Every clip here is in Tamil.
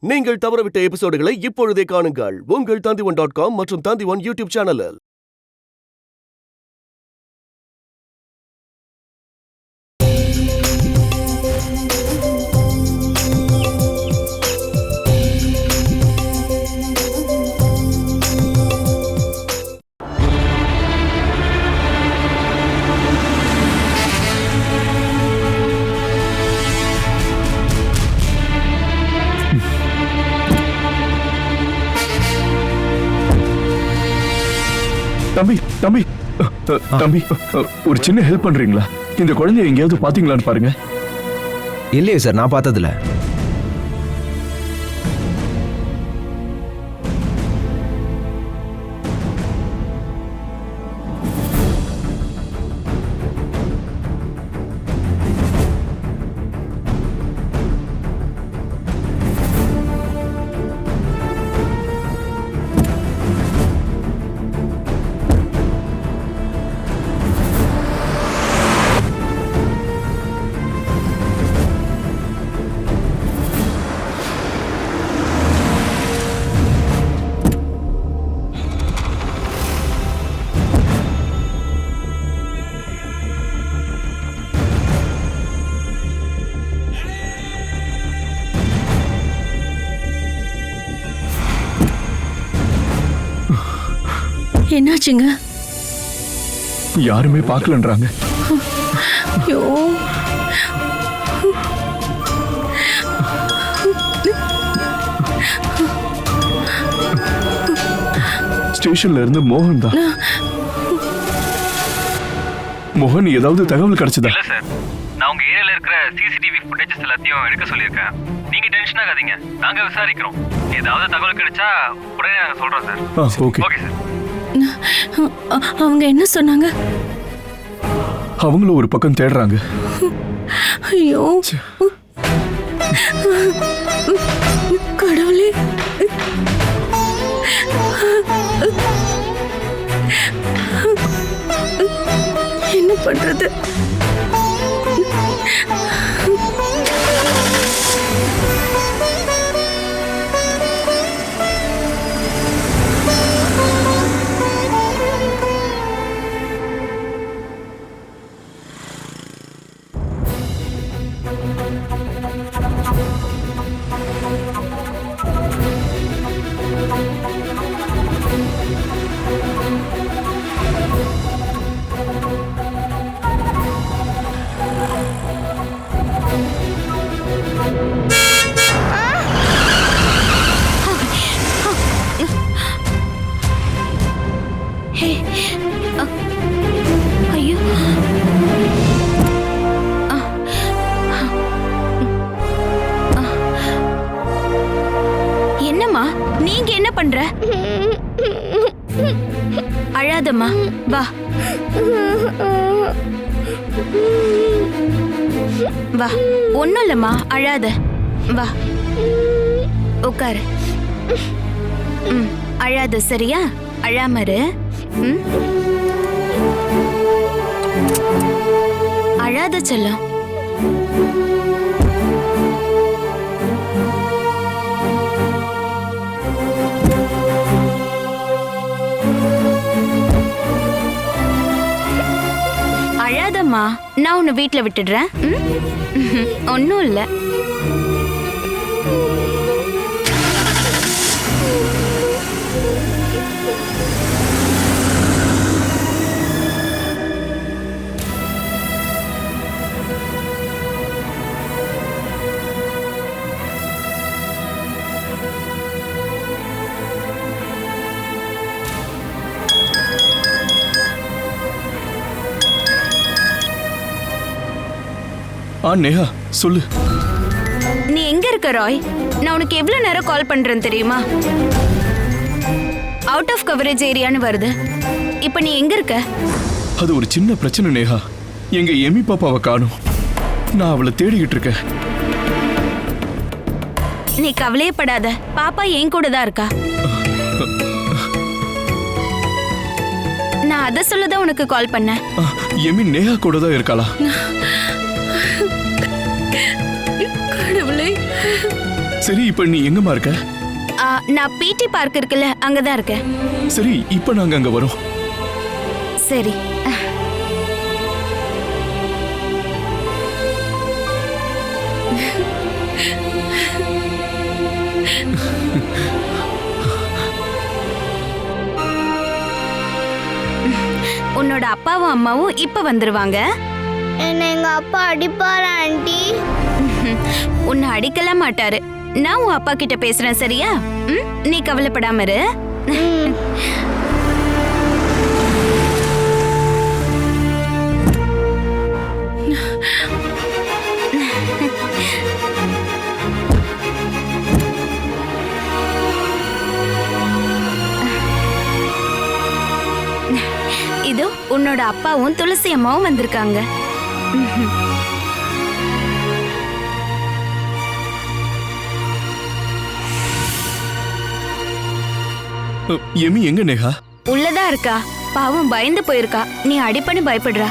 நீங்கள் தவறவிட்ட எபிசோடுகளை இப்பொழுதே காணுங்கள் உங்கள் Tandivan.com மற்றும் Tandivan யூடியூப் சேனலில். தம்பி தம்பி தம்பி ஒரு சின்ன ஹெல்ப் பண்றீங்களா? இந்த குழந்தைய எங்கேயாவது பாத்தீங்களான்னு பாருங்க. இல்லையே சார், நான் பார்த்ததில்ல. என்னாச்சுங்க? யாருமே பார்க்கலன்றாங்க. ஐயோ, ஸ்டேஷன்ல இருந்து மோகன் தான். மோகன், ஏதாவது தகவல் கிடைச்சதா? இல்ல சார், நான் உங்க ஏரியால இருக்கிற சிசிடிவி ஃபுட்டேஜஸ் எல்லாத்தையும் எடுக்க சொல்லியிருக்கேன். நீங்க டென்ஷன் ஆகாதீங்க, நாங்க விசாரிக்கிறோம். ஏதாவது தகவல் கிடைச்சா உடனே நாங்க சொல்றோம் சார். Okay okay sir. அவங்க என்ன சொன்னாங்க? அவங்களும் ஒரு பக்கம் தேடுறாங்க. ஐயோ கடவுளே, என்ன பண்றது? ஐயோ, என்னம்மா நீங்க என்ன பண்ற? அழாதம்மா, வா வா. ஒண்ணும் இல்லம்மா, அழாத, வா உட்காரு. அழாத, சரியா? அழாம இரு. அழாத செல்லம். அழாதம்மா, நான் உன்னை வீட்டுல விட்டுடுறேன். ஒன்னும் இல்ல. நேஹா, சொல்லு. நீ எங்க இருக்க ராய்? நான் உனக்கு எவ்வளவு நேரம் கால் பண்றேன்னு தெரியுமா? அவுட் ஆஃப் கவரேஜ் ஏரியான்னு வருது. இப்ப நீ எங்க இருக்க? அது ஒரு சின்ன பிரச்சனை நேஹா. எங்க எமி பாப்பாவை காணோம். நான் அவளை தேடிக்கிட்டு இருக்கேன். நீ கவலையப்படாத, பாப்பா என் கூட தான் இருக்கா. நான் அதை சொல்லதான் உனக்கு கால் பண்ணேன். எமி நேஹா கூட தான் இருக்காளா? கடவுளே, சரி இப்ப நீ எங்கம்மா இருக்க? நான் பிடி பார்க் இருக்குல்ல அங்கதான் இருக்கேன். சரி இப்ப நாங்க அங்க வரோம். சரி. உன்னோட அப்பாவும் அம்மாவும் இப்ப வந்துருவாங்க. என்ன எங்க அப்பா அடிப்பாரு ஆண்டி? உன்னை அடிக்கலாம் மாட்டாரு. நான் உன் அப்பா கிட்ட பேசுறேன், சரியா? நீ கவலைப்படாம இரு. இதோ உன்னோட அப்பாவும் துளசி அம்மாவும் வந்திருக்காங்க. எமி எங்க நேஹா? உள்ளதா இருக்கா. பாவம் பயந்து போயிருக்கா. நீ அடிப்பண்ணி பயப்படுறா.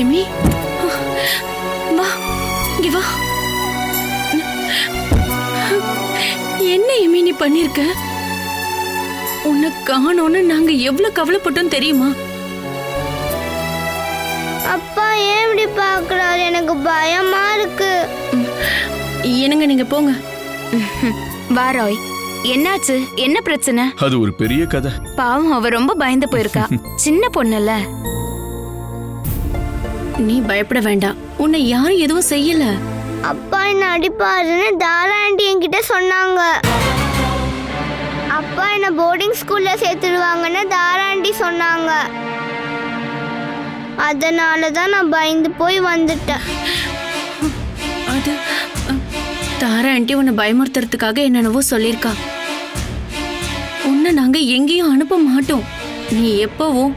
எமி வா, இங்க வா. என்ன எமி நீ பண்ணிருக்க? உன்னை காணோன்னு நாங்க எவ்வளவு கவலைப்பட்டோம் தெரியுமா? அப்பா ஏன் இப்படி பாக்குறாரு? எனக்கு பயமா இருக்கு. என்னங்க நீங்க போங்க. வா ராய், என்னாச்சு? என்ன பிரச்சனை? அது ஒரு பெரிய கதை. பாவம் அவ ரொம்ப பயந்து போயிருக்கா. சின்ன பொண்ணுல. நீ பயப்பட வேண்டாம். உன்னை யாரும் எதுவும் செய்யல. அப்பா என்ன அடிப்பாருன்னு தாரா ஆண்டி என்கிட்ட சொன்னாங்க. அப்பா என்ன போர்டிங் ஸ்கூல்ல சேர்த்துடுவாங்கன்னு தாரா ஆண்டி சொன்னாங்க. அதனாலதான் நான் பயந்து போய் வந்துட்டேன். அது தாரா ஆண்டி உன்னை பயமுறுத்துறதுக்காக என்னென்னவோ சொல்லியிருக்கா. உன்னை நாங்க எங்கேயும் அனுப்ப மாட்டோம். நீ எப்பவும்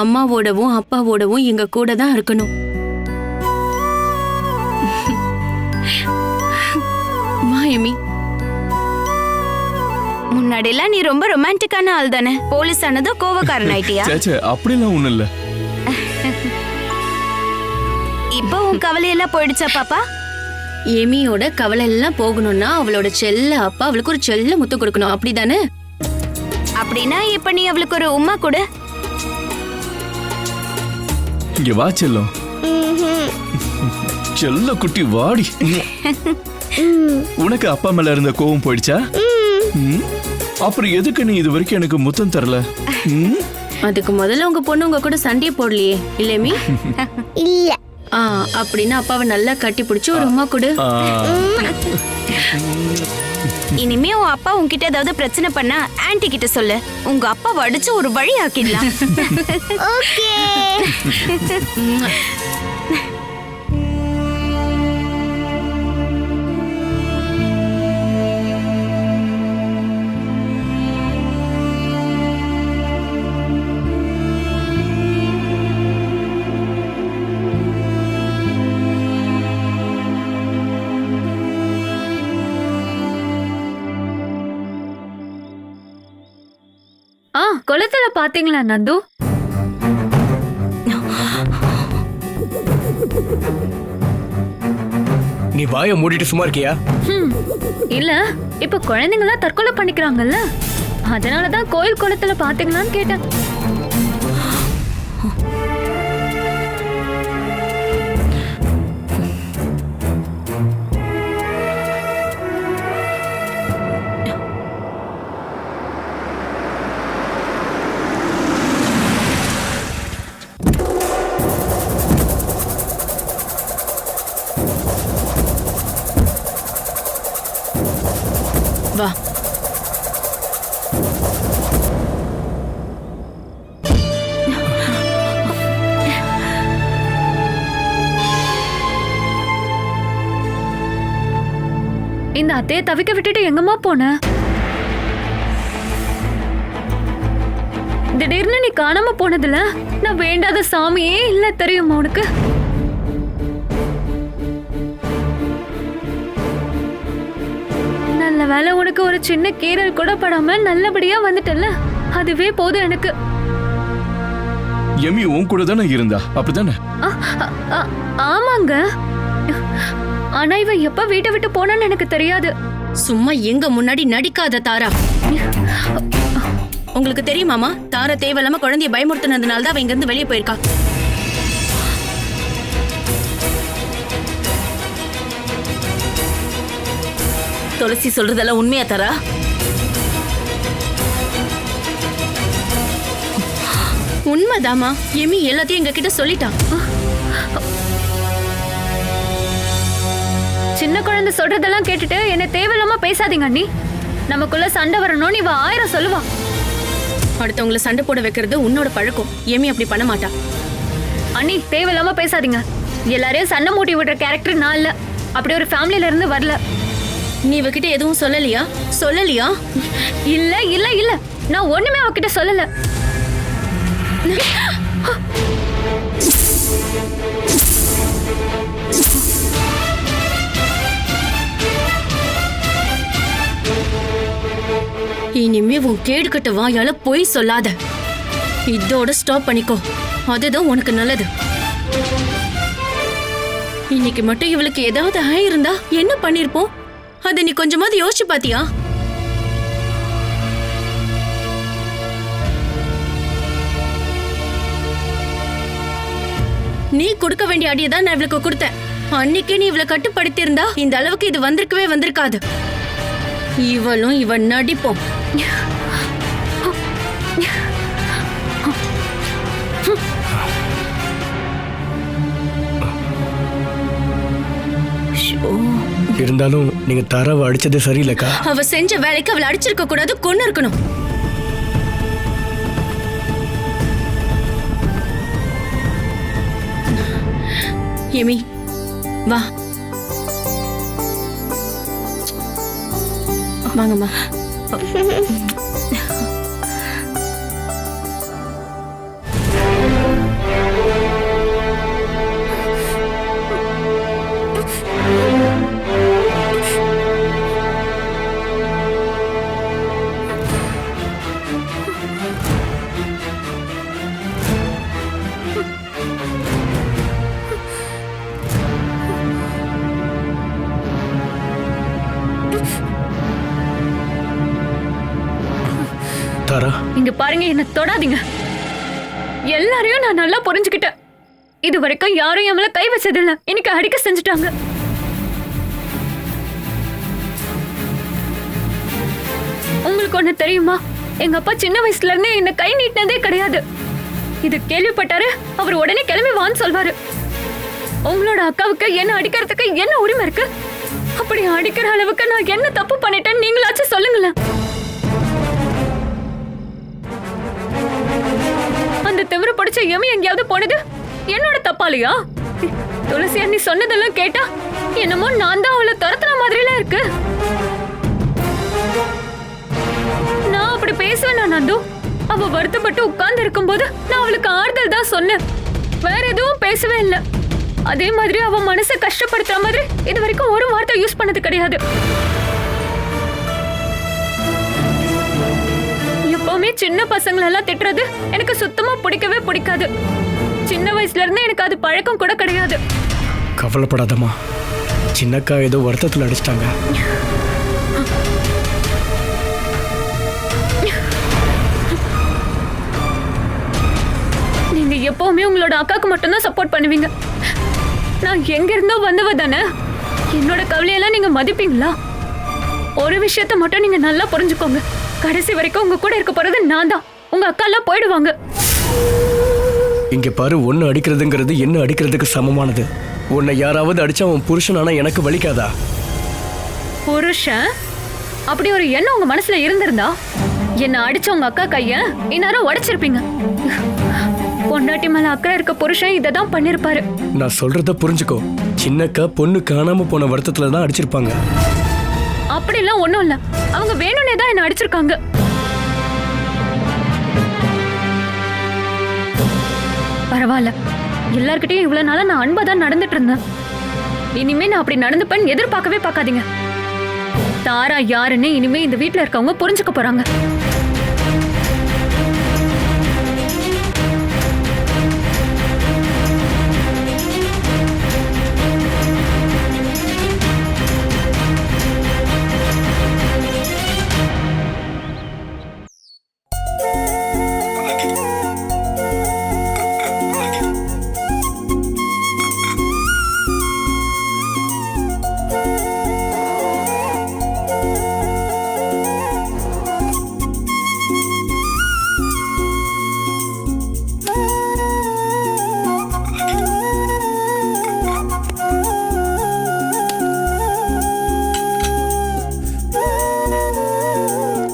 அம்மாவோடவும் அப்பாவோடவும் எங்க கூட தான் இருக்கணும். வா எமி. முன்னாடிலாம் நீ ரொம்ப ரொமான்டிக்கான ஆள் தானே. போலீஸ் ஆனதும் கோவக்காரன் ஆயிட்டியா? சேச்சே அப்படிலாம் ஒண்ணும் இல்ல. இப்போ உன் கவலையெல்லாம் போயிடுச்சா பாப்பா? எமியோட கவலை எல்லாம் போகணும்னா அவளோட செல்ல அப்பா அவளுக்கு ஒரு செல்ல முத்து கொடுக்கணும், அப்படிதானே? அப்படின்னா இப்ப நீ அவளுக்கு ஒரு உம்மா கொடு. இங்க வா செல்லம். செல்ல குட்டி வாடி. உனக்கு அப்பா மேல இருந்த கோவம் போயிடுச்சா? அப்புறம் எதுக்கு நீ இது வரைக்கும் எனக்கு முத்தம் தரல? அதுக்கு முதல்ல உங்க பொண்ணு உங்க கூட சண்டையை போடலையே இல்லையமி? இல்ல. அப்படின்னா அப்பாவை நல்லா கட்டி பிடிச்சு ஒரு அம்மா கொடு. இனிமே உன் அப்பா உன்கிட்ட ஏதாவது பிரச்சனை பண்ணா ஆன்ட்டி கிட்ட சொல்லு. உங்க அப்பா வடிச்சு ஒரு வழி ஆக்கிடலாம். ஓகே. குளத்துல பாத்தீங்களா நந்து? நீ வாயை மூடிட்டு சும்மா இருக்கியா? இல்ல, இப்ப குழந்தைங்களாம் தற்கொலை பண்ணிக்கிறாங்கல்ல, அதனாலதான் கோயில் குளத்துல பாத்தீங்களான்னு கேட்டேன். வா. இந்த அத்தையை தவிக்க விட்டுட்டு எங்கம்மா போன? திடீர்னு நீ காணாம போனதுல நான் வேண்டாத சாமியே இல்ல, தெரியுமா உனக்கு? நல்ல வேலை உனக்கு ஒரு சின்ன கீரல் கூட படாம நல்லபடியா வந்துட்டல, அதுவே போதும் எனக்கு. எமி உன் கூட தானே இருந்தா, அப்படிதானே? ஆமாங்க. ஆனா இவ எப்ப வீட்டை விட்டு போனான்னு எனக்கு தெரியாது. சும்மா எங்க முன்னாடி நடிக்காத தாரா. உங்களுக்கு தெரியுமாமா, தாரா தேவையில்லாம குழந்தைய பயமுறுத்தினதுனால தான் அவ இங்க இருந்து வெளியே போயிருக்கா. துளசி சொல்றதெல்லாம் உண்மையா தாரா? உண்மைதாமா, எமி எல்லாத்தையும் எங்க கிட்ட சொல்லிட்டான். சின்ன குழந்தை சொல்றதெல்லாம் கேட்டுட்டு என்ன தேவையில்லாம பேசாதீங்க அண்ணி. நமக்குள்ள சண்டை வரணும்னு இவ 1000 சொல்லுவா. அடுத்தவங்களை சண்டை போட வைக்கிறது உன்னோட பழக்கம். எமி அப்படி பண்ண மாட்டா. அண்ணி தேவையில்லாம பேசாதீங்க. எல்லாரையும் சண்டை மூட்டி விடுற கேரக்டர் நான் இல்ல. அப்படி ஒரு ஃபேமிலில இருந்து வரல. நீ இவகிட்ட எதுவும் சொல்லலையா? இல்ல இல்ல இல்ல, நான் ஒண்ணுமே அவகிட்ட சொல்லல. இனிமே உன் கேடுகட்ட வாயால பொய் சொல்லாத. இதோட ஸ்டாப் பண்ணிக்கோ. அதுதான் உனக்கு நல்லது. இன்னைக்கு மட்டும் இவளுக்கு ஏதாவது ஆயிருந்தா என்ன பண்ணிருப்போம்? அதை நீ கொஞ்சமாவது யோசிச்சு பாத்தியா? நீ கொடுக்க வேண்டிய அடியை தான் நான் இவளுக்கு கொடுத்தேன். அன்னைக்கே நீ இவளை கட்டுப்படுத்தி இருந்தா இந்த அளவுக்கு இது வந்திருக்காது. இவளும் இவன் நடிப்போம். இருந்தாலும் நீங்க தாராவை அடிச்சது சரியில்லைக்கா. அவ செஞ்ச வேலைக்கு அவளை அடிச்சிருக்க கூடாது, கொன்னு இருக்கணும். எமி வா, வாங்கம்மா. தாரா, இங்க பாருங்க, என்ன தொடாதீங்க. எல்லாரையும் நான் நல்லா புரிஞ்சுக்கிட்டேன். இது வரைக்கும் யாரும் என் மேல கை வச்சதில்ல. எனக்கு அடிக்க செஞ்சுட்டாங்க. உங்களுக்கு ஒண்ணு தெரியுமா? எங்க அப்பா சின்ன வயசுல இருந்தே என்ன கை நீட்டினதே கிடையாது. இது கேள்விப்பட்டாரு, அவர் உடனே கிளம்பி வான்னு சொல்வாரு. உங்களோட அக்காவுக்கு என்ன அடிக்கிறதுக்கு என்ன உரிமை இருக்கு? அப்படி அடிக்கிற அளவுக்கு நான் என்ன தப்பு பண்ணிட்டேன்னு நீங்களாச்சும் சொல்லுங்களேன். அந்த திமிரு பிடிச்ச எமி எங்கேயாவது போனது என்னோட தப்பாலையா? துளசி அண்ணி சொன்னதெல்லாம் கேட்டா என்னமோ நான் தான் அவளை துரத்துற மாதிரிலாம் இருக்கு. நான் அப்படி பேசுவேன் நந்து? அவ வருத்தப்பட்டு உட்கார்ந்து இருக்கும்போது நான் அவளுக்கு ஆறுதல் தான் சொன்னேன். வேற எதுவும் பேசவே இல்லை. அதே மாதிரி அவ மனசை கஷ்டப்படுத்துற மாதிரி இது வரைக்கும் ஒரு வார்த்தை யூஸ் பண்ணது கிடையாது. எப்பவுமே சின்ன பசங்களெல்லாம் திட்டுறது எனக்கு சுத்தமா பிடிக்கவே பிடிக்காது. சின்ன வயசுல இருந்து எனக்கு அது பழக்கம் கூட கிடையாது. கவலைப்படாதம்மா, சின்னக்கா ஏதோ வருத்தத்தில் அடிச்சிட்டாங்க. நீங்க எப்பவுமே உங்களோட அக்காக்கு மட்டும்தான் சப்போர்ட் பண்ணுவீங்க. நான் எங்க இருந்தோ வந்தவ தானே. என்னோட கவலையெல்லாம் நீங்க மதிப்பீங்களா? ஒரு விஷயத்த மட்டும் நீங்க நல்லா புரிஞ்சுக்கோங்க. கடைசி வரைக்கும் உங்க கூட இருக்க போறது நான் தான். உங்க அக்கா எல்லாம் போயிடுவாங்க. இங்க பாரு, ஒன்னு அடிக்கிறதுங்கிறது என்ன அடிக்கிறதுக்கு சமமானது. உன்னை யாராவது அடிச்சா உன் புருஷன் ஆனா எனக்கு வலிக்காதா? புருஷன் அப்படி ஒரு எண்ணம் உங்க மனசுல இருந்திருந்தா என்ன அடிச்ச உங்க அக்கா கைய இந்நேரம் உடைச்சிருப்பீங்க. பொண்டாட்டி மேல அக்கறை இருக்க புருஷன் இததான் பண்ணிருப்பாரு. நான் சொல்றத புரிஞ்சுக்கோ. சின்னக்கா பொண்ணு காணாம போன வருத்தத்துல தான் அடிச்சிருப்பாங்க. அப்படிலாம் ஒண்ணும் இல்ல. அவங்க வேணும்னே தான் என்ன அடிச்சிருக்காங்க. பரவாயில்ல, எல்லார்கிட்டயும் இவ்வளவு நாளா நான் அன்பா தான் நடந்துட்டு இருந்தேன். இனிமே நான் அப்படி நடந்துப்பேன்னு எதிர்பார்க்கவே பார்க்காதீங்க. தாரா யாருன்னு இனிமே இந்த வீட்டுல இருக்கவங்க புரிஞ்சுக்க போறாங்க.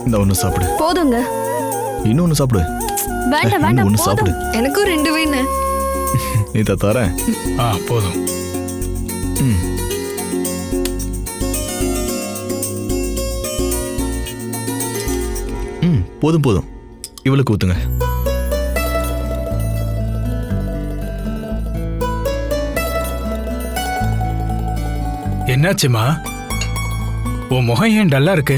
இந்த ஒன்று சாப்பிடு. போதுங்க. இன்னொன்று சாப்பிடு. வேண்டாம் வேண்டாம் ஒன்று சாப்பிடு. எனக்கும் 2 வேணும். நீ தரேன். போதும். போதும் போதும். இவளுக்கு ஊத்துங்க. என்னாச்சுமா? உன் முகம் ஏன் டல்லா இருக்கு?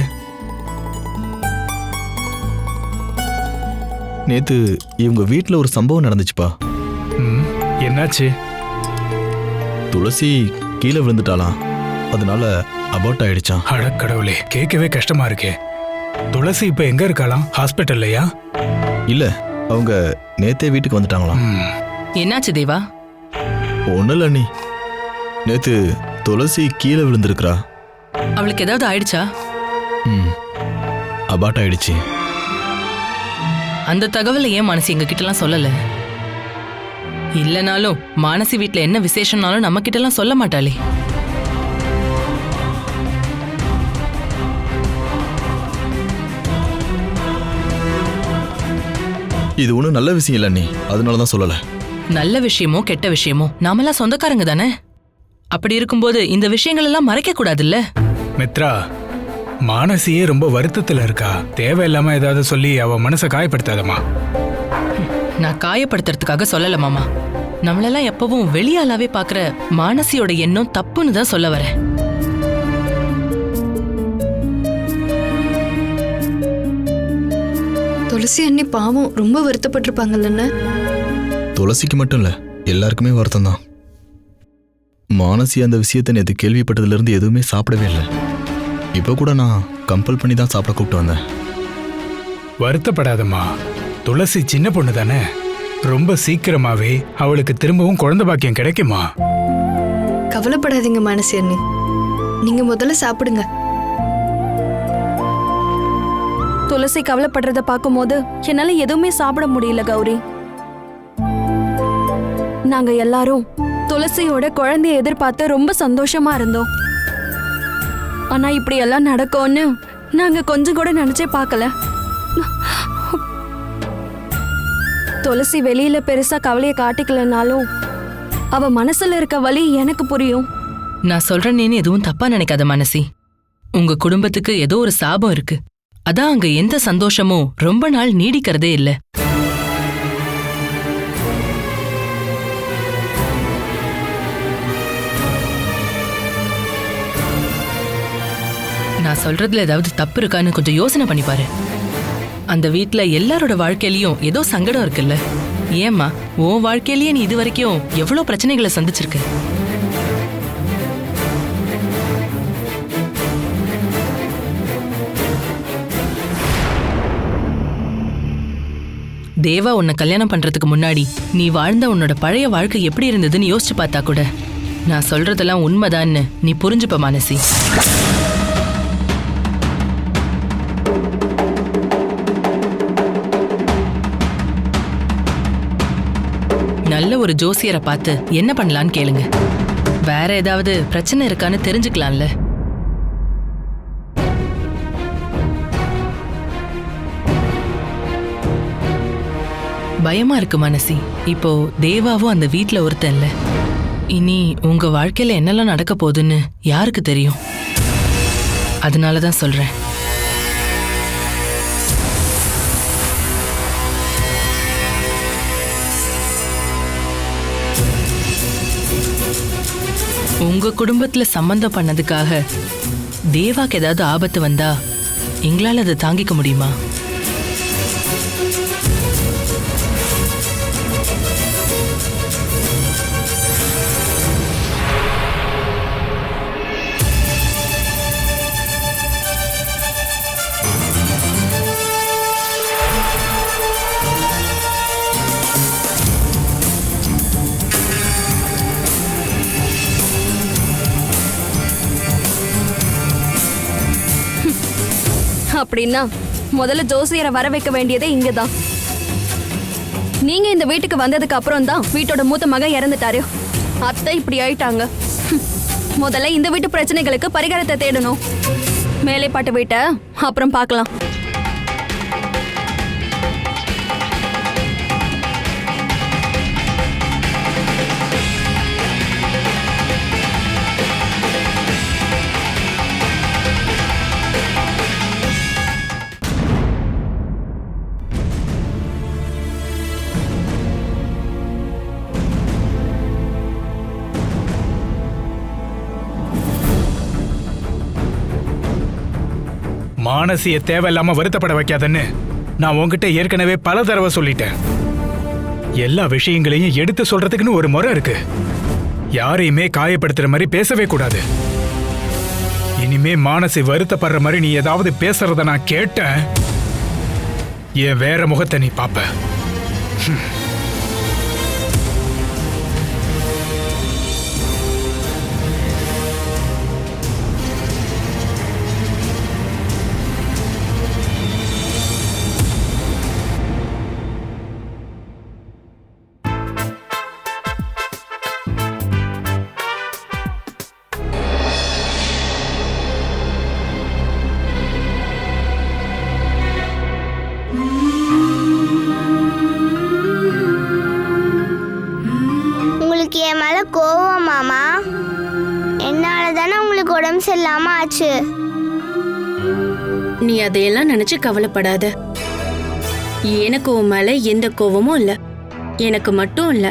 நேத்து இவங்க வீட்டில் ஒரு சம்பவம் நடந்துச்சுப்பா. என்னாச்சு? துளசி கீழே விழுந்துட்டாளாம். அதனால அபார்ட் ஆயிடுச்சான். அடக்கடவுளே, கேட்கவே கஷ்டமா இருக்கே. துளசி இப்ப எங்க இருக்காளாம்? ஹாஸ்பிட்டல்லையா? இல்ல, அவங்க நேத்தே வீட்டுக்கு வந்துட்டாங்களாம். என்னாச்சு தேவா? ஒன்றும் இல்லை அண்ணி. நேத்து துளசி கீழே விழுந்திருக்கிறா. அவளுக்கு ஏதாவது ஆயிடுச்சா? அபார்ட் ஆயிடுச்சு. அந்த தகவலை ஏன் மானசி எங்க கிட்டலாம் சொல்லல? இல்லனாலும் மானசி வீட்ல என்ன விசேஷம்னாலும் நம்ம கிட்டலாம் சொல்ல மாட்டாளே. இது ஒன்றும் நல்ல விஷயம் இல்லை அண்ணி, அதனால தான் சொல்லலை. நல்ல விஷயமோ கெட்ட விஷயமோ நாமெல்லாம் சொந்தக்காரங்க தானே. அப்படி இருக்கும்போது இந்த விஷயங்கள் எல்லாம் மறைக்க கூடாதுல்ல. மித்ரா, மானசியே ரொம்ப வருத்தத்துல இருக்கா. தேவையில்லாம ஏதாவது சொல்லி அவ மனசை காயப்படுத்தாதம்மா. நான் காயப்படுத்துறதுக்காக சொல்லல மாமா. நம்மளெல்லாம் எப்பவும் வெளியாலாவே பாக்குற மானசியோட எண்ணம் தப்புன்னு தான் சொல்ல வரேன். துளசி அண்ணி பாவம் ரொம்ப வருத்தப்பட்டிருப்பாங்கல்ல. துளசிக்கு மட்டும் இல்லை, எல்லாருக்குமே வருத்தம் தான். மானசி அந்த விஷயத்தை நேற்று கேள்விப்பட்டதுலேருந்து எதுவுமே சாப்பிடவே இல்லை. இப்போ கூட நான் கம்பல் பண்ணி தான் சாப்பிட கூப்பிட்டு வந்தேன். வருத்தப்படாதம்மா. துளசி சின்ன பொண்ணு தானே. ரொம்ப சீக்கிரமாவே அவளுக்கு திரும்பவும் குழந்தை பாக்கியம் கிடைக்குமா? கவலைப்படாதீங்க மானசி அண்ணி, நீங்க முதல்ல சாப்பிடுங்க. துளசி கவலைப்படுறத பார்க்கும்போது என்னால எதுவுமே சாப்பிட முடியல கௌரி. நாங்க எல்லாரும் துளசியோட குழந்தைய எதிர்பார்த்து ரொம்ப சந்தோஷமா இருந்தோம். ஆனா இப்படி எல்லாம் நடக்கும்னு நாங்க கொஞ்சம் கூட நினைச்சே பார்க்கல. துளசி வெளியில பெருசா கவலைய காட்டிக்கலனாலும் அவ மனசுல இருக்க வலி எனக்கு புரியும். நான் சொல்றேன்னு எதுவும் தப்பா நினைக்காத மானசி. உங்க குடும்பத்துக்கு ஏதோ ஒரு சாபம் இருக்கு. அதான் அங்க எந்த சந்தோஷமும் ரொம்ப நாள் நீடிக்கிறதே இல்ல. நான் சொல்றதுல ஏதாவது தப்பு இருக்கான்னு கொஞ்சம் யோசனை பண்ணி பாரு. அந்த வீட்ல எல்லாரோட வாழ்க்கையிலயும் ஏதோ சங்கடம் இருக்குல்ல. ஏம்மா, உன் வாழ்க்கையிலயே நீ இது வரைக்கும் எவ்வளவு பிரச்சனைகளை சந்திச்சிருக்க. தேவா உன்னை கல்யாணம் பண்றதுக்கு முன்னாடி நீ வாழ்ந்த உன்னோட பழைய வாழ்க்கை எப்படி இருந்ததுன்னு யோசிச்சு பார்த்தா கூட நான் சொல்றதெல்லாம் உண்மைதான்னு நீ புரிஞ்சுப்ப மானசி. நல்ல ஒரு ஜோசியரை பார்த்து என்ன பண்ணலான்னு கேளுங்க. வேற ஏதாவது பிரச்சனை இருக்கான்னு தெரிஞ்சுக்கலாம்ல. பயமா இருக்கு மானசி. இப்போ தேவாவும் அந்த வீட்ல ஒருத்தன் இல்ல. இனி உங்க வாழ்க்கையில என்னெல்லாம் நடக்க போகுதுன்னு யாருக்கு தெரியும்? அதனாலதான் சொல்றேன். உங்க குடும்பத்துல சம்பந்தம் பண்ணதுக்காக தேவாக்கு ஏதாவது ஆபத்து வந்தா எங்களால அதை தாங்கிக்க முடியுமா? அப்படின்னா முதல்ல ஜோசியரை வர வைக்க வேண்டியதே இங்கதான். நீங்க இந்த வீட்டுக்கு வந்ததுக்கு அப்புறம் தான் வீட்டோட மூத்த மகன் இறந்துட்டாரு. அத்தை இப்படி ஆயிட்டாங்க. முதல்ல இந்த வீட்டு பிரச்சனைகளுக்கு பரிகாரத்தை தேடணும். மேலே பாட்டு வீட்டை அப்புறம் பார்க்கலாம். மானசிய தேவையில்லாம வருத்தப்பட வைக்காதன்னு நான் உன்கிட்ட ஏற்கனவே பல தடவை சொல்லிட்டேன். எல்லா விஷயங்களையும் எடுத்து சொல்றதுக்குன்னு ஒரு முறை இருக்கு. யாரையுமே காயப்படுத்துற மாதிரி பேசவே கூடாது. இனிமே மானசி வருத்தப்படுற மாதிரி நீ ஏதாவது பேசுறத நான் கேட்டேன், என் வேற முகத்தை நீ பாப்ப. உங்களுக்கு என் மேல கோவம் மாமா? என்னால தானே உங்களுக்கு உடம்பு சரியில்லாம ஆச்சு. நீ அதையெல்லாம் நினைச்சு கவலைப்படாத. எனக்கு உன் மேல எந்த கோவமும் இல்ல. எனக்கு மட்டும் இல்ல,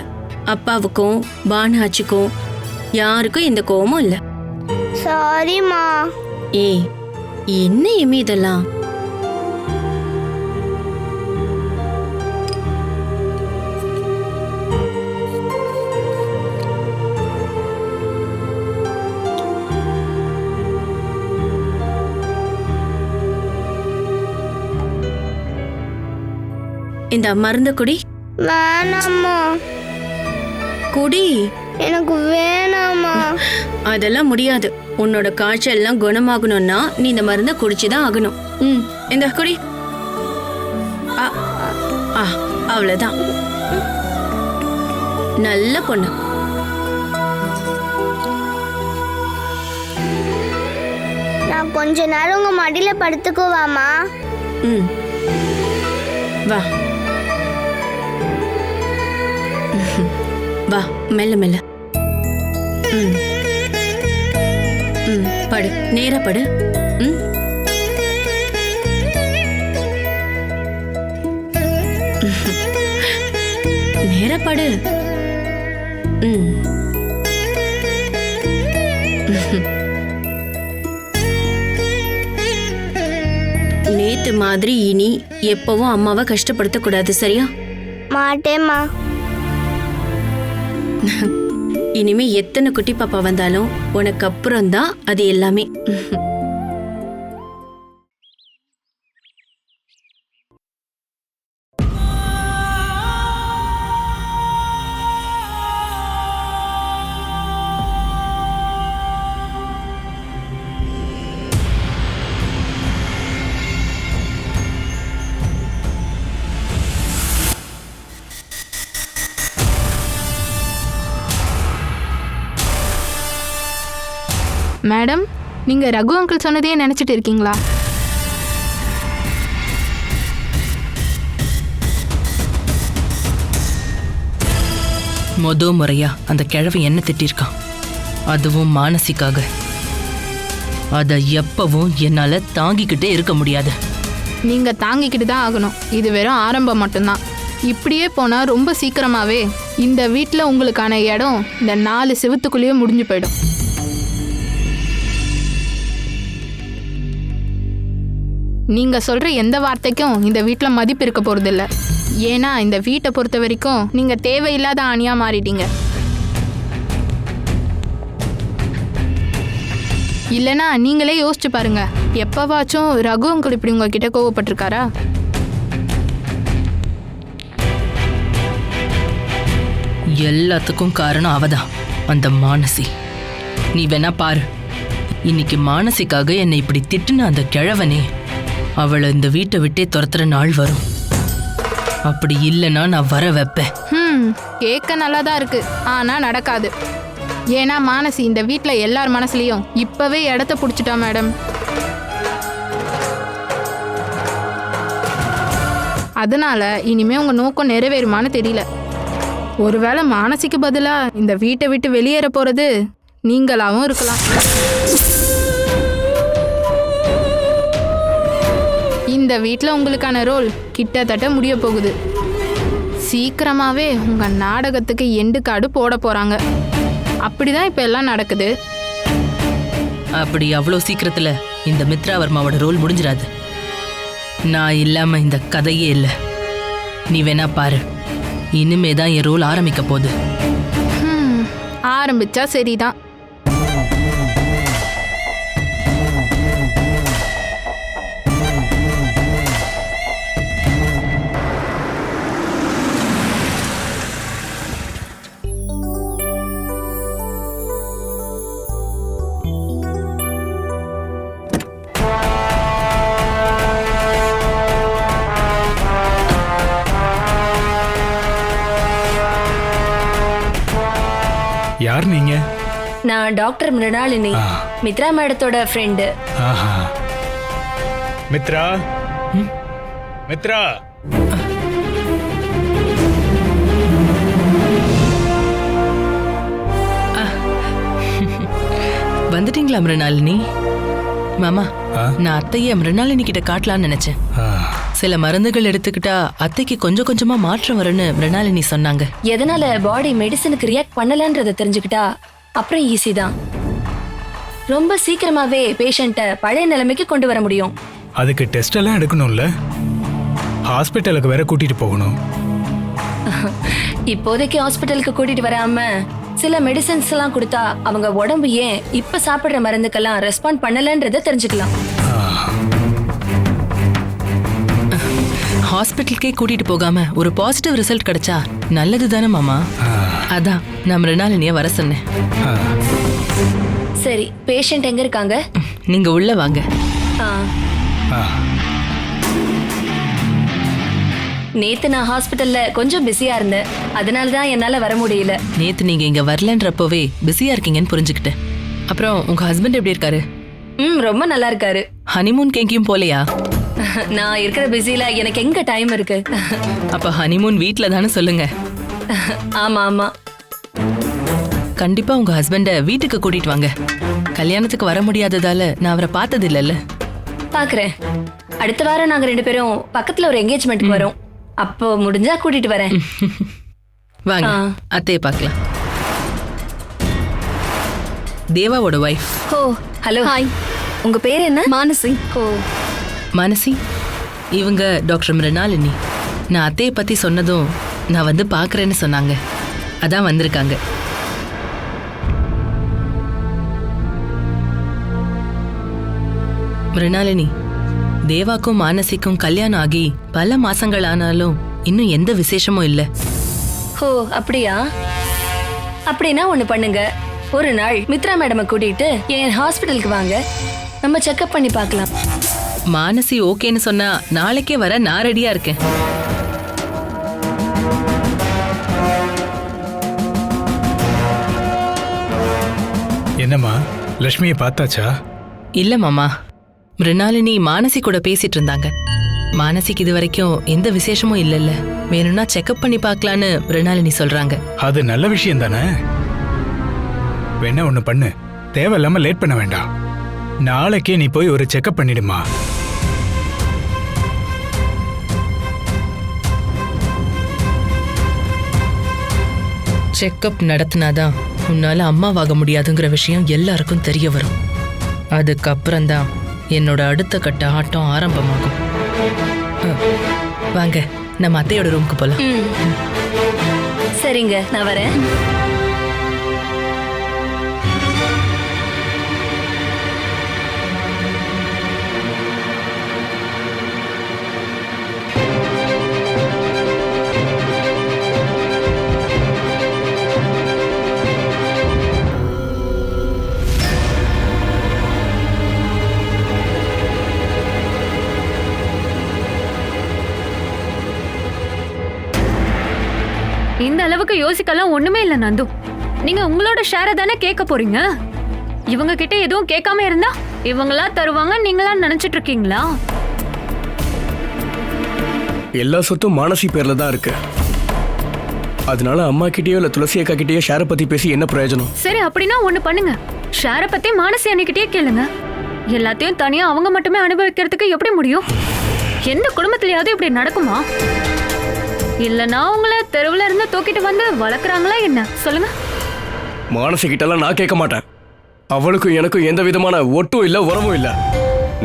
அப்பாவுக்கும் பானாச்சிக்கும் யாருக்கும் எந்த கோவமும் இல்ல. சாரிம்மா. ஏய், என்ன இமி இதெல்லாம்? இந்த மருந்த குடி. வேணாம்மா. குடி. எனக்கு வேணாம்மா. அதெல்லாம் முடியாது. உன்னோட காய்ச்சல் எல்லாம் குணமாகணும்னா நீ இந்த மருந்த குடிச்சுதான் ஆகணும். இந்த குடி. அவ்வளவுதான். நல்ல பொண்ணு. நான் கொஞ்ச நேரம் உங்க மடியில படுத்துக்குவாமா? வா வா, மெல்ல மெல்ல. படு, நேரா படு. நேரா படு. நேத்து மாதிரி இனி எப்பவும் அம்மாவை கஷ்டப்படுத்த கூடாது, சரியா? மாட்டேம்மா. இனிமே எத்தனை குட்டி பாப்பா வந்தாலும் உனக்கு அப்புறம் தான் அது எல்லாமே. மேடம், நீங்க ரகு அங்கிள் சொன்னதையே நினைச்சிட்டு இருக்கீங்களா? முறையா அந்த கிழவை என்ன திட்டிருக்கான், அதுவும் மானசிக்காக. அத எப்பவும் என்னால தாங்கிக்கிட்டே இருக்க முடியாது. நீங்க தாங்கிக்கிட்டு தான் ஆகணும். இது வெறும் ஆரம்பம் மட்டும்தான். இப்படியே போனா ரொம்ப சீக்கிரமாவே இந்த வீட்டில் உங்களுக்கான இடம் இந்த 4 செவுத்துக்குள்ளேயே முடிஞ்சு போயிடும். நீங்க சொல்ற எந்த வார்த்தைக்கும் இந்த வீட்டில் மதிப்பு இருக்க போறதில்ல. ஏன்னா இந்த வீட்டை பொறுத்த வரைக்கும் நீங்க தேவையில்லாத ஆணியா மாறிட்டீங்க. இல்லைனா நீங்களே யோசிச்சு பாருங்க, எப்பவாச்சும் ரகு அங்கிள் இப்படி உங்ககிட்ட கோவப்பட்டிருக்காரா? எல்லாத்துக்கும் காரணம் அவதான், அந்த மானசி. நீ வேணா பாரு, இன்னைக்கு மானசிக்காக என்னை இப்படி திட்டுன அந்த கிழவனே அவளை இந்த வீட்டை விட்டே துரத்துற நாள் வரும். அப்படி இல்லைன்னா நான் வர வைப்பேன். கேட்க நல்லா தான் இருக்கு, ஆனா நடக்காது. ஏன்னா மானசி இந்த வீட்டில் எல்லார் மனசுலயும் இப்பவே இடத்த பிடிச்சிட்டா மேடம். அதனால இனிமே உங்க நோக்கம் நிறைவேறுமான்னு தெரியல. ஒருவேளை மானசிக்கு பதிலா இந்த வீட்டை விட்டு வெளியேற போறது நீங்களாவும் இருக்கலாம். இந்த வீட்டில் உங்களுக்கான ரோல் கிட்டத்தட்ட முடிய போகுது. சீக்கிரமாவே உங்க நாடகத்துக்கு எண்டு கார்டு போட போறாங்க. அப்படிதான் இப்ப எல்லாம் நடக்குது. அப்படி அவ்வளோ சீக்கிரத்துல இந்த மித்ரா வர்மாவோட ரோல் முடிஞ்சிடாது. நான் இல்லாம இந்த கதையே இல்லை. நீ வேணா பாரு, இனிமே தான் என் ரோல் ஆரம்பிக்க போகுது. ஆரம்பிச்சா சரிதான். யார் நீங்க? நான் டாக்டர் மிருணாளினி, மித்ரா மேடத்தோட ஃப்ரெண்டு. மித்ரா, மித்ரா. வந்துட்டீங்களா மிருணாளினி? மாமா, நான் அத்தைய மிருணாளினி கிட்ட காட்டலான்னு நினைச்சேன். சில மருந்துகள் எடுத்துக்கிட்டா அத்தைக்கு கொஞ்சம் கொஞ்சமா மாற்றம் வரும்னு மிருணாளினி சொன்னாங்க. எதனால பாடி மெடிசனுக்கு ரியாக்ட் பண்ணலன்றத தெரிஞ்சுக்கிட்டா அப்புறம் ஈஸி தான். ரொம்ப சீக்கிரமாவே பேஷண்ட்டை பழைய நிலைமைக்கு கொண்டு வர முடியும். அதுக்கு டெஸ்ட் எல்லாம் எடுக்கணும்ல, ஹாஸ்பிட்டலுக்கு வேற கூட்டிட்டு போகணும். இப்போதைக்கு ஹாஸ்பிட்டலுக்கு கூட்டிட்டு வராம சில மெடிசன்ஸ் எல்லாம் கொடுத்தா அவங்க உடம்பு ஏன் இப்ப சாப்பிடுற மருந்துக்கெல்லாம் ரெஸ்பாண்ட் பண்ணலன்றத தெரிஞ்சுக்கலாம். ஹாஸ்பிட்டலுக்கே கூட்டிட்டு போகாம ஒரு பாசிட்டிவ் ரிசல்ட் கிடைச்சா நல்லது தானே மாமா? அதான் நான் மிருணாளினிய வர சொன்னேன். சரி, பேஷண்ட் எங்க இருக்காங்க? நீங்க உள்ள வாங்க. நேத்து நான் ஹாஸ்பிட்டல்ல கொஞ்சம் பிஸியா இருந்தேன், அதனாலதான் என்னால வர முடியல. நேத்து நீங்க இங்க வரலன்றப்பவே பிஸியா இருக்கீங்கன்னு புரிஞ்சுக்கிட்டேன். அப்புறம் உங்க ஹஸ்பண்ட் எப்படி இருக்காரு? ரொம்ப நல்லா இருக்காரு. ஹனிமூன் எங்கேயும் போலையா? நான் இருக்கிற பிஸில எனக்கு எங்க டைம் இருக்கு? அப்ப ஹனிமூன் வீட்ல தானே சொல்லுங்க. ஆமா ஆமா, கண்டிப்பா உங்க ஹஸ்பண்ட வீட்டுக்கு கூட்டிட்டு வாங்க. கல்யாணத்துக்கு வர முடியாததால நான் அவரை பார்த்தது இல்லைல்ல. பாக்குறேன். அடுத்த வாரம் நாங்க 2 பேரும் பக்கத்துல ஒரு என்கேஜ்மெண்ட்க்கு வரோம். அப்போ முடிஞ்சா கூட்டிட்டு வரேன். வாங்க, அத்தையை பார்க்கலாம். தேவாவோட வைஃப். ஓ ஹலோ. ஹாய், உங்க பேர் என்ன? மானசி. ஓ மானசி, இவங்க டாக்டர் மிருணாளினி. நான் அத்தையை பத்தி சொன்னதும் நான் வந்து பார்க்குறேன்னு சொன்னாங்க, அதான் வந்திருக்காங்க. மிருணாளினி, தேவாக்கும் மானசிக்கும் கல்யாணம் ஆகி பல மாசங்கள் ஆனாலும் இன்னும் எந்த விசேஷமும் இல்லை. ஓ அப்படியா? அப்படின்னா ஒண்ணு பண்ணுங்க, ஒரு நாள் மித்ரா மேடமை கூட்டிட்டு என் ஹாஸ்பிட்டலுக்கு வாங்க, நம்ம செக்அப் பண்ணி பார்க்கலாம். மானசி ஓகேன்னு சொன்னா நாளைக்கே வர நான் ரெடியா இருக்கேன். என்னம்மா, லட்சுமியை பார்த்தாச்சா? இல்ல மாமா, மிருணாளினி மானசி கூட பேசிட்டு இருந்தாங்க. மானசிக்கு இது வரைக்கும் எந்த விசேஷமும் இல்லைல்ல, வேணும்னா செக்அப் பண்ணி பார்க்கலான்னு மிருணாளினி சொல்றாங்க. அது நல்ல விஷயம் தானே. வேணா ஒண்ணு பண்ணு, தேவையில்லாம லேட் பண்ண வேண்டாம். நாளைக்கே நீ போய் ஒரு செக்அப் பண்ணிடுமா. செக்அப் நடத்தினாதான் உன்னால அம்மாவாக முடியாதுங்கிற விஷயம் எல்லாருக்கும் தெரிய வரும். அதுக்கப்புறம்தான் என்னோட அடுத்த கட்ட ஆட்டம் ஆரம்பமாகும். வாங்க, நம்ம அத்தையோட ரூமுக்கு போலாம். சரிங்க, நான் வரேன். இந்த அளவுக்கு யோசிக்கலாம் ஒண்ணுமே இல்ல நந்து. நீங்க உங்களோட ஷேரை தானே கேட்க போறீங்க. இவங்க கிட்ட எதுவும் கேட்காம இருந்தா இவங்களா தருவாங்க நீங்களா நினைச்சிட்டு இருக்கீங்களா? எல்லா சொத்தும் மானசி பேர்ல தான் இருக்கு. அதனால அம்மா கிட்டயோ இல்ல துளசி அக்கா கிட்டயோ ஷேரை பத்தி பேசி என்ன பிரயோஜனம்? சரி, அப்படின்னா ஒண்ணு பண்ணுங்க, ஷேரை பத்தி மானசி அன்னைக்கிட்டே கேளுங்க. எல்லாத்தையும் தனியா அவங்க மட்டுமே அனுபவிக்கிறதுக்கு எப்படி முடியும்? எந்த குடும்பத்திலயாவது இப்படி நடக்குமா? இல்லனா உங்களை தெருவுல இருந்து தூக்கிட்டு வந்து வளர்க்குறாங்களா என்ன? சொல்லுங்க. மானசி கிட்டலாம் நான் கேட்க மாட்டேன். அவளுக்கும் எனக்கும் எந்த விதமான ஒட்டும் இல்ல உறவும் இல்ல.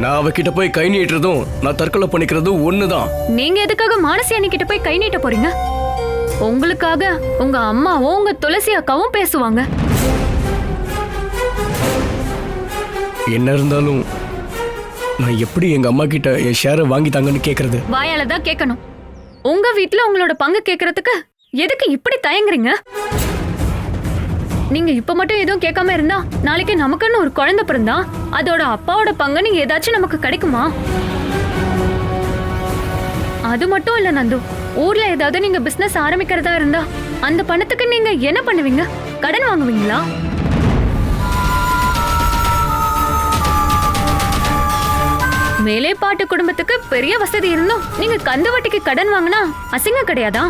நான் அவகிட்ட போய் கை நீட்டுறதும் நான் தற்கொலை பண்ணிக்கிறதும் ஒண்ணுதான். நீங்க எதுக்காக மானசி அண்ணி கிட்ட போய் கை நீட்ட போறீங்க? உங்களுக்காக உங்க அம்மாவும் உங்க துளசி அக்காவும் பேசுவாங்க. என்ன இருந்தாலும் நான் எப்படி எங்க அம்மா கிட்ட என் ஷேரை வாங்கிட்டாங்கன்னு கேக்குறது? வாயால தான் கேட்கணும். உங்க வீட்ல உங்களோட பங்கு கேக்குறதுக்கு எதுக்கு இப்படி தயங்குறீங்க? நீங்க இப்ப மட்டும் எதுவும் கேட்காம இருந்தா நாளைக்கு நமக்குன்னு ஒரு குழந்தை பிறந்தா அதோட அப்பாவோட பங்கு நீங்க ஏதாச்சும் நமக்கு கிடைக்குமா? அது மட்டும் இல்ல நந்து, ஊர்ல ஏதாவது நீங்க பிசினஸ் ஆரம்பிக்கிறதா இருந்தா அந்த பணத்துக்கு நீங்க என்ன பண்ணுவீங்க? கடன் வாங்குவீங்களா? மேலே பாட்டு குடும்பத்துக்கு பெரிய வசதி இருந்தும் நீங்க கந்து வட்டிக்கு கடன் வாங்கினா அசிங்கம் கிடையாதா?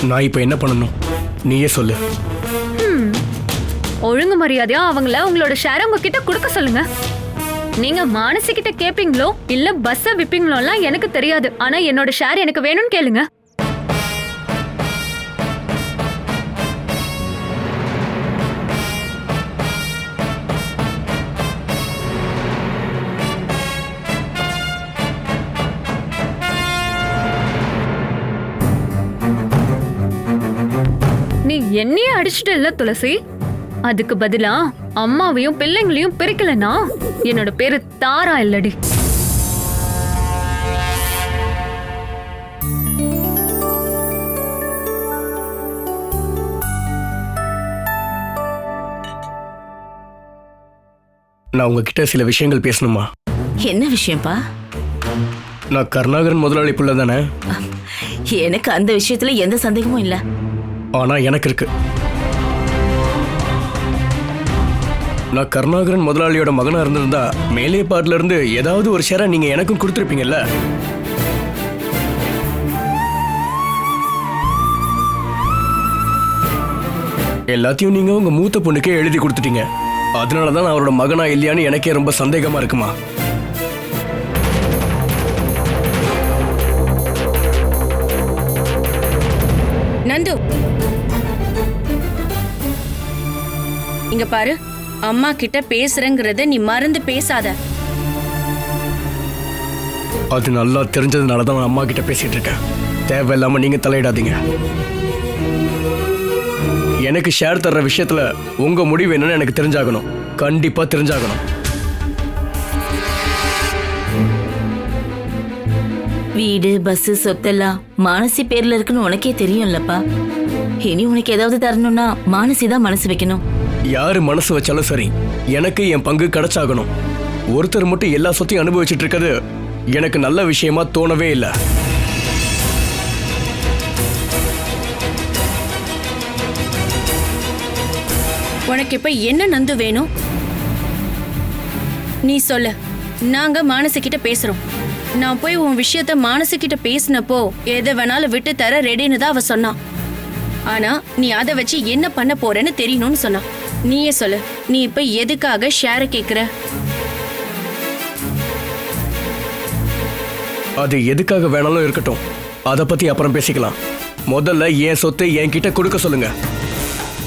நான் இப்ப என்ன பண்ணணும் நீயே சொல்லு. ஒழுங்கு மரியாதையா அவங்கள உங்களோட ஷேர் உங்க கிட்ட கொடுக்க சொல்லுங்க. நீங்க மானசி கிட்ட கேப்பீங்களோ இல்ல பஸ்ஸ விப்பீங்களோலாம் எனக்கு தெரியாது. ஆனா என்னோட ஷேர் எனக்கு வேணும்னு கேளுங்க. நீ என்னையே அடிச்சுட்டு இல்ல துளசி, அதுக்கு பதிலா அம்மாவையும் பிள்ளைங்களையும் பிரிக்கலனா என்னோட பேரு தாரா இல்லடி. நான் உங்ககிட்ட சில விஷயங்கள் பேசணுமா? என்ன விஷயம்ப்பா? நான் கருணாகரன் முதலாளி புள்ள தானே? எனக்கு அந்த விஷயத்துல எந்த சந்தேகமும் இல்ல. ஆனா எனக்கு இருக்கு. நான் கருணாகரன் முதலாளியோட மகனா இருந்திருந்தா மேலே பாட்டுல இருந்து ஏதாவது ஒரு ஷேரை நீங்க எனக்கும் கொடுத்துருப்பீங்கல்ல. எல்லாத்தையும் நீங்க உங்க மூத்த பொண்ணுக்கே எழுதி கொடுத்துட்டீங்க. அதனாலதான் நான் அவரோட மகனா இல்லையான்னு எனக்கே ரொம்ப சந்தேகமா இருக்குமா. நந்து, இங்க பாரு, அம்மா கிட்ட பேசுறேங்கறத நீ மறந்து பேசாத. அது நல்லா தெரிஞ்சதுனாலதான் நான் அம்மா கிட்ட பேசிட்டு இருக்கேன். தேவையில்லாம நீங்க தலையிடாதீங்க. எனக்கு ஷேர் தர்ற விஷயத்துல உங்க முடிவு என்னன்னு எனக்கு தெரிஞ்சாகணும். கண்டிப்பா தெரிஞ்சாகணும். வீடு பஸ் சொத்தெல்லாம் மானசி பேர்ல இருக்குன்னு உனக்கே தெரியும்லப்பா. இனி உனக்கு ஏதாவது தரணும்னா மானசி தான் மனசு வைக்கணும். யாரு மனசு வச்சாலும் சரி, எனக்கு என் பங்கு கிடைச்சாகணும். ஒருத்தர் மட்டும் எல்லா சொத்தையும் அனுபவிச்சுட்டு இருக்கிறது எனக்கு நல்ல விஷயமா தோணவே இல்லை. உனக்கு இப்ப என்ன நந்து வேணும்? நீ சொல்லு. நாங்க மானசி கிட்ட பேசுறோம். நான் போய் உன் விஷயத்த மானசி கிட்ட பேசினப்போ எதை வேணாலும் விட்டு தர ரெடின்னு தான் அவ சொன்னான். ஆனா நீ அதை வச்சு என்ன பண்ண போறேன்னு தெரியணும்னு சொன்னா. நீயே சொல்லு, நீ இப்ப எதுக்காக ஷேர கேக்குற? அது எதுக்காக வேணாலும் இருக்கட்டும், அதை பத்தி அப்புறம் பேசிக்கலாம். முதல்ல என் சொத்தை என்கிட்ட கொடுக்க சொல்லுங்க.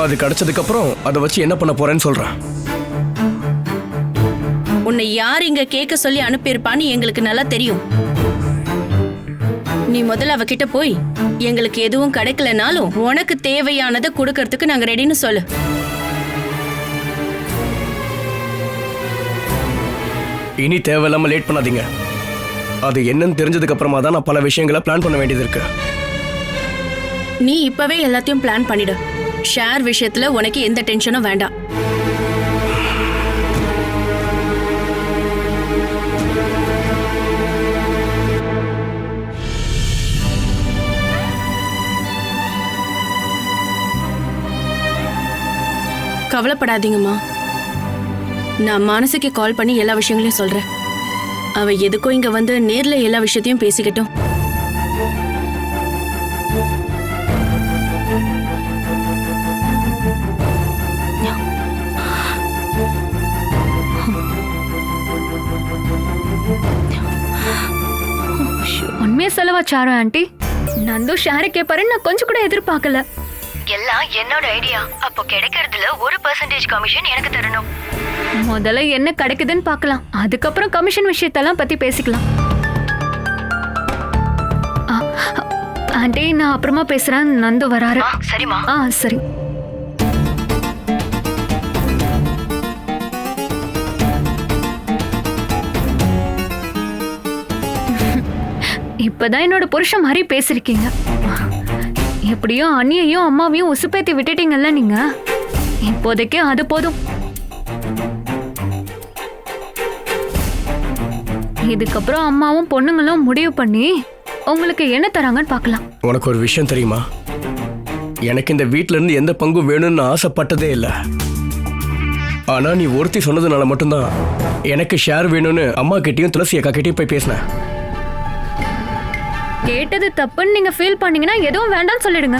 அது கிடைச்சதுக்கு அப்புறம் அதை வச்சு என்ன பண்ண போறேன்னு சொல்றேன். உன்னை யார் இங்க கேட்க சொல்லி அனுப்பியிருப்பான்னு எங்களுக்கு நல்லா தெரியும். நீ முதல்ல அவகிட்ட போய் எங்களுக்கு எதுவும் கிடைக்கலனாலும் உனக்கு தேவையானதை கொடுக்கறதுக்கு நாங்க ரெடின்னு சொல்லு. இனி தேவையில்லாம லேட் பண்ணாதீங்க. அது என்னன்னு தெரிஞ்சதுக்கு அப்புறமா தான் நான் பல விஷயங்களை பிளான் பண்ண வேண்டியது இருக்கு. நீ இப்பவே எல்லாத்தையும் பிளான் பண்ணிடு. ஷேர் விஷயத்துல உனக்கு எந்த டென்ஷனும் வேண்டாம். கவலைப்படாதீங்கம்மா. நான் மானசிக்கு கால் பண்ணி எல்லா விஷயங்களையும் சொல்றேன். அவ எதுக்கோ இங்க வந்து நேர்ல எல்லா விஷயத்தையும் பேசிக்கிட்டோம். உண்மையா செலவாச்சாரோ ஆண்டி? நந்து ஷேரை கேட்பாருன்னு நான் கொஞ்சம் கூட எதிர்பார்க்கல. எல்லாம் என்னோட ஐடியா. அப்போ கிடைக்கிறதுல 1% கமிஷன் எனக்கு தரணும். முதல்ல என்ன கிடைக்குதுன்னு பார்க்கலாம், அதுக்கப்புறம் கமிஷன் விஷயத்தெல்லாம் பத்தி பேசிக்கலாம். ஆண்டி, நான் அப்புறமா பேசுறேன், நந்து வராரு. சரிம்மா. சரி. இப்பதான் என்னோட புருஷன் மாதிரி பேசிருக்கீங்க. எப்படியும் அண்ணியையும் அம்மாவையும் உசுப்பேத்தி விட்டுட்டீங்கல்ல நீங்க. இப்போதைக்கு அது போதும். இதுக்கப்புறம் அம்மாவும் பொண்ணுங்களும் முடிவு பண்ணி உங்களுக்கு என்ன தராங்கன்னு பார்க்கலாம். உனக்கு ஒரு விஷயம் தெரியுமா? எனக்கு இந்த வீட்ல இருந்து எந்த பங்கும் வேணும்னு ஆசைப்பட்டதே இல்லை. ஆனா நீ ஒருத்தி சொன்னதுனால மட்டும்தான் எனக்கு ஷேர் வேணும்னு அம்மா கிட்டயும் துளசி அக்கா கிட்டயும் போய் பேசினேன். கேட்டது தப்புன்னு நீங்க ஃபீல் பண்ணீங்கன்னா எதுவும் வேண்டாம்னு சொல்லிடுங்க.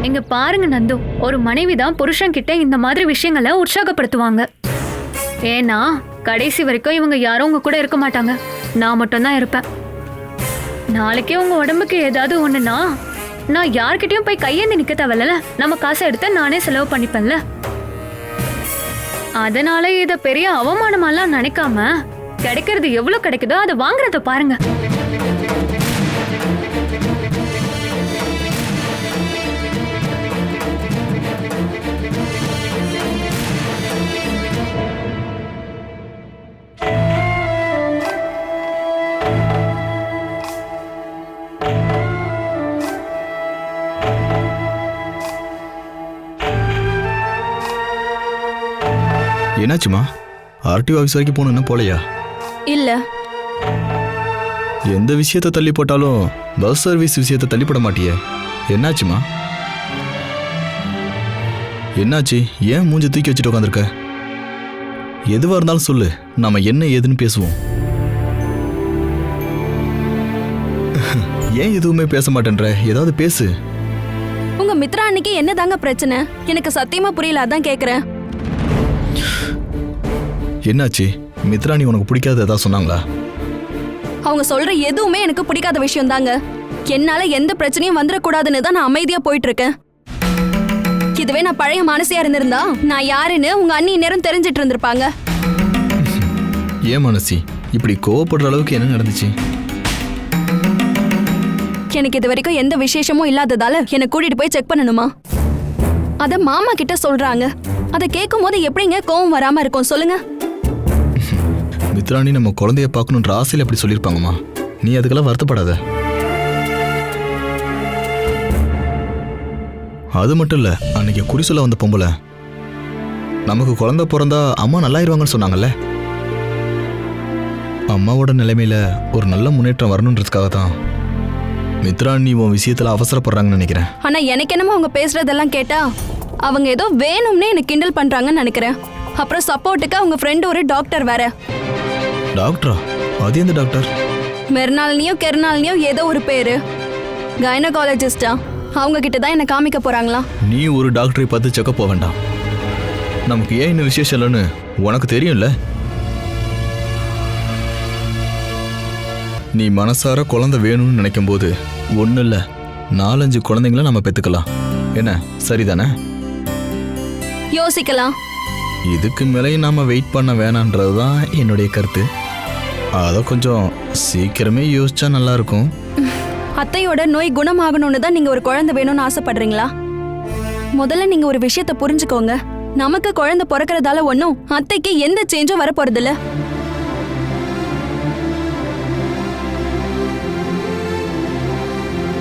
இங்க பாருங்க நந்து, ஒரு மனைவி தான் புருஷன் கிட்ட இந்த மாதிரி விஷயங்களை உற்சாகப்படுத்துவாங்க. ஏன்னா கடைசி வரைக்கும் இவங்க யாரும் உங்க கூட இருக்க மாட்டாங்க, நான் மட்டும்தான் இருப்பேன். நாளைக்கே உங்க உடம்புக்கு ஏதாவது ஒண்ணுன்னா நான் யார்கிட்டயும் போய் கையேந்தி நிக்க தேவையில்ல, நம்ம காசை எடுத்து நானே செலவு பண்ணிப்பேன்ல. அதனால இத பெரிய அவமானமாலாம் நினைக்காம கிடைக்கிறது எவ்வளவு கிடைக்குதோ அதை வாங்குறத பாருங்க. என்னாச்சுமா? ஆர்டிஓ ஆஃபீஸ் வரைக்கும் போகணுன்னா போலையா? இல்ல. எந்த விஷயத்தை தள்ளி போட்டாலும் பஸ் சர்வீஸ் விஷயத்தை தள்ளி போட மாட்டியே, என்னாச்சுமா? என்னாச்சு? ஏன் மூஞ்சி தூக்கி வச்சுட்டு உட்காந்துருக்க? எதுவாக இருந்தாலும் சொல்லு, நாம என்ன ஏதுன்னு பேசுவோம். ஏன் எதுவுமே பேச மாட்டேன்ற? ஏதாவது பேசு. உங்க மித்ரா அன்னைக்கு என்னதாங்க பிரச்சனை? எனக்கு சத்தியமா புரியல, அதான் கேக்குறேன். என்னாச்சு? மித்ராணி உனக்கு பிடிக்காத ஏதாவது சொன்னாங்களா? அவங்க சொல்ற எதுவுமே எனக்கு பிடிக்காத விஷயம் தாங்க. என்னால எந்த பிரச்சனையும் வந்துடக்கூடாதுன்னு தான் நான் அமைதியா போயிட்டு இருக்கேன். இதுவே நான் பழைய மானசியா இருந்திருந்தா நான் யாருன்னு உங்க அண்ணி நேரம் தெரிஞ்சிட்டு இருந்திருப்பாங்க. ஏன் மானசி இப்படி கோவப்படுற அளவுக்கு என்ன நடந்துச்சு? எனக்கு இது வரைக்கும் எந்த விசேஷமும் இல்லாததால என்னை கூட்டிட்டு போய் செக் பண்ணணுமா? அத மாமா கிட்ட சொல்றாங்க. அதை கேட்கும் போது எப்படிங்க கோவம் வராம இருக்கும் சொல்லுங்க? மித்ராணி நம்ம குழந்தைய பார்க்கணுன்ற ஆசையில் அப்படி சொல்லியிருப்பாங்கம்மா. நீ அதுக்கெல்லாம் வருத்தப்படாத. அது மட்டும் இல்லை, அன்னைக்கு குறி சொல்ல வந்த பொம்பளை நமக்கு குழந்தை பிறந்தா அம்மா நல்லாயிருவாங்கன்னு சொன்னாங்கல்ல. அம்மாவோட நிலைமையில ஒரு நல்ல முன்னேற்றம் வரணுன்றதுக்காக தான் மித்ராணி உன் விஷயத்துல அவசரப்படுறாங்கன்னு நினைக்கிறேன். ஆனா எனக்கு என்னமோ அவங்க பேசுறதெல்லாம் கேட்டா அவங்க ஏதோ வேணும்னே எனக்கு கிண்டல் பண்றாங்கன்னு நினைக்கிறேன். அப்புறம் சப்போர்ட்டுக்கு அவங்க ஃப்ரெண்ட் ஒரு டாக்டர் வேற. டாக்டரா? அது எந்த டாக்டர்? மெர்னால்னியோ கெர்னால்னியோ ஏதோ ஒரு பேரு. கைனகாலஜிஸ்டா. அவங்க கிட்ட தான் என்ன காமிக்க போறாங்களா? நீ ஒரு டாக்டரை பார்த்து செக்கப் போக வேண்டாம். நமக்கு ஏன் இன்னும் விசேஷம் இல்லைன்னு உனக்கு தெரியும்ல. நீ மனசார குழந்தை வேணும்னு நினைக்கும் போது ஒன்றும் இல்லை, 4-5 குழந்தைங்கள நம்ம பெற்றுக்கலாம். என்ன சரிதானே? யோசிக்கலாம். இதுக்கு மேலேயும் நாம வெயிட் பண்ண வேணான்றது தான் என்னுடைய கருத்து. அதை கொஞ்சம் சீக்கிரமே யோசிச்சா நல்லா இருக்கும். அத்தையோட நோய் குணமாகணும்னு தான் நீங்க ஒரு குழந்தை வேணும்னு ஆசைப்படுறீங்களா? முதல்ல நீங்க ஒரு விஷயத்தை புரிஞ்சுக்கோங்க. நமக்கு குழந்தை பிறக்கிறதால ஒன்றும் அத்தைக்கு எந்த சேஞ்சும் வர போறதில்ல.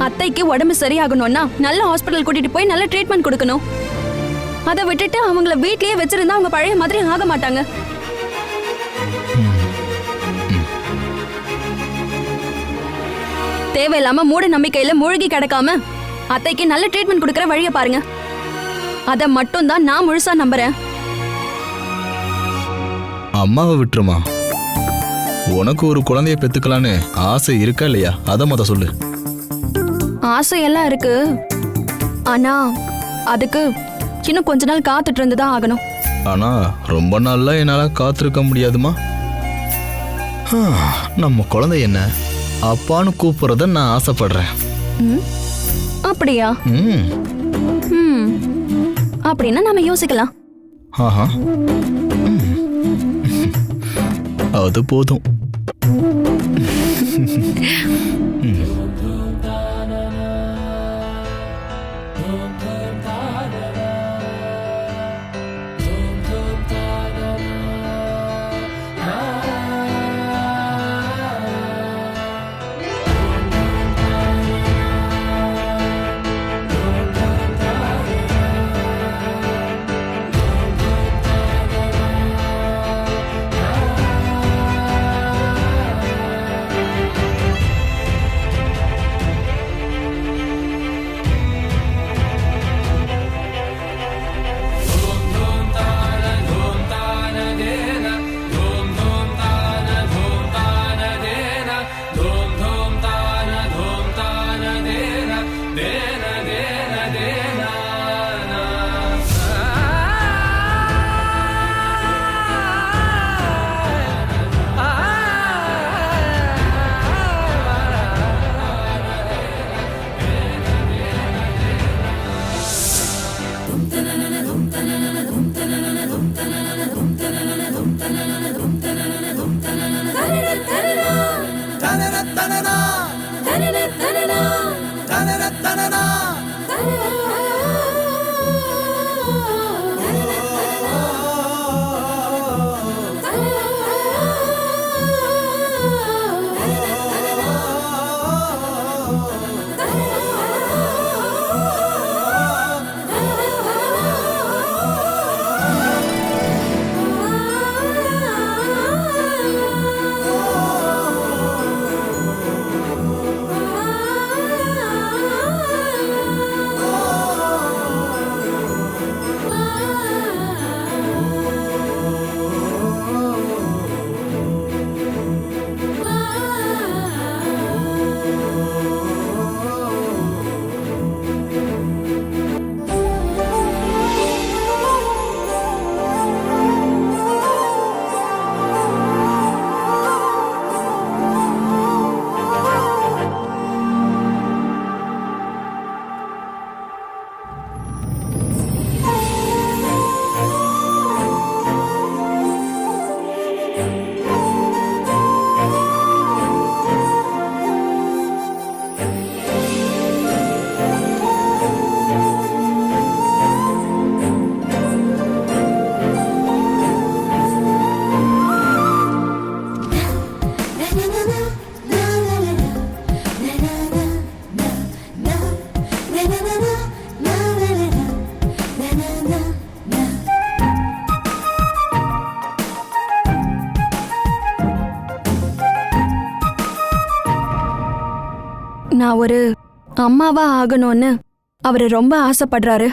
அத்தைக்கு உடம்பு சரியாகணும்னா நல்ல ஹாஸ்பிட்டல் கூட்டிட்டு போய் நல்ல ட்ரீட்மெண்ட் கொடுக்கணும். அதை விட்டுட்டு அவங்கள வீட்லயே வச்சிருந்தா அவங்க பழைய மாதிரி ஆக மாட்டாங்க. தேவையில்லாம மூட நம்பிக்கையில மூழ்கி கிடக்காம அத்தைக்கு நல்ல ட்ரீட்மெண்ட் கொடுக்கற வழியை பாருங்க. அதை மட்டும் தான் நான் முழுசா நம்புறேன். அம்மாவை விட்டுருமா? உனக்கு ஒரு குழந்தைய பெத்துக்கலான்னு ஆசை இருக்கா இல்லையா? அதை மொத சொல்லு. ஆசையெல்லாம் இருக்கு. ஆனா அதுக்கு இன்னும் கொஞ்ச நாள் காத்துட்டு இருந்து தான் ஆகணும். ஆனா ரொம்ப நாள்ல என்னால காத்திருக்க முடியாதுமா. நம்ம குழந்தை என்ன அப்பான்னு கூப்பிடுறத நான் ஆசைப்படுறேன். அப்படியா? அப்படின்னா நாம யோசிக்கலாம். ஆஹா, அது போதும். நான் ஒரு அம்மாவா ஆகணும்னு அவரு ரொம்ப ஆசைப்படுறாரு.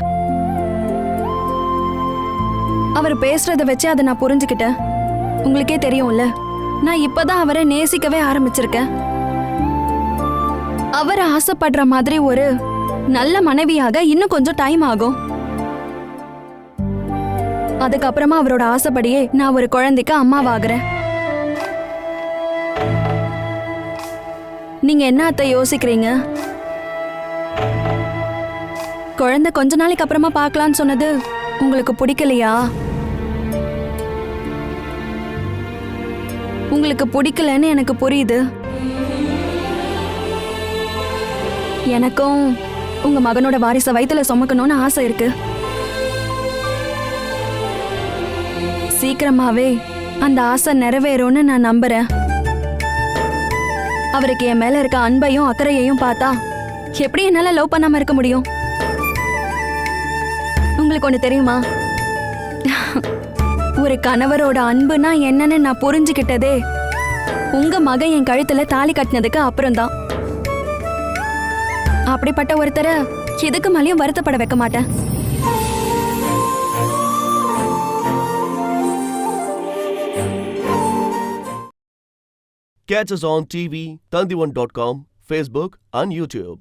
அவர் பேசுறத வச்சு அதை நான் புரிஞ்சுக்கிட்டேன். உங்களுக்கே தெரியும்ல, நான் இப்பதான் அவரை நேசிக்கவே ஆரம்பிச்சிருக்கேன். அவர் ஆசைப்படுற மாதிரி ஒரு நல்ல மனைவியாக இன்னும் கொஞ்சம் டைம் ஆகும். அதுக்கப்புறமா அவரோட ஆசைப்படியே நான் ஒரு குழந்தைக்கு அம்மாவாகிறேன். நீங்க என்ன அத்தை யோசிக்கிறீங்க? குழந்தை கொஞ்ச நாளைக்கு அப்புறமா பார்க்கலான்னு சொன்னது உங்களுக்கு பிடிக்கலையா? உங்களுக்கு பிடிக்கலன்னு எனக்கு புரியுது. எனக்கும் உங்க மகனோட வாரிசை வயித்துல சுமக்கணும்னு ஆசை இருக்கு. சீக்கிரமாவே அந்த ஆசை நிறைவேறும்னு நான் நம்புறேன். அவருக்கு என் மேல இருக்க அன்பையும் அக்கறையையும் பார்த்தா எப்படி என்னால லவ் பண்ணாம இருக்க முடியும்? உங்களுக்கு ஒண்ணு தெரியுமா? ஒரு கணவரோட அன்புனா என்னன்னு நான் புரிஞ்சுக்கிட்டதே உங்க மகன் என் கழுத்துல தாலி கட்டினதுக்கு அப்புறம்தான். அப்படிப்பட்ட ஒருத்தரை எதுக்கு மேலேயும் வருத்தப்பட வைக்க மாட்டேன். Catch us on TV, Tandivan.com, Facebook and YouTube.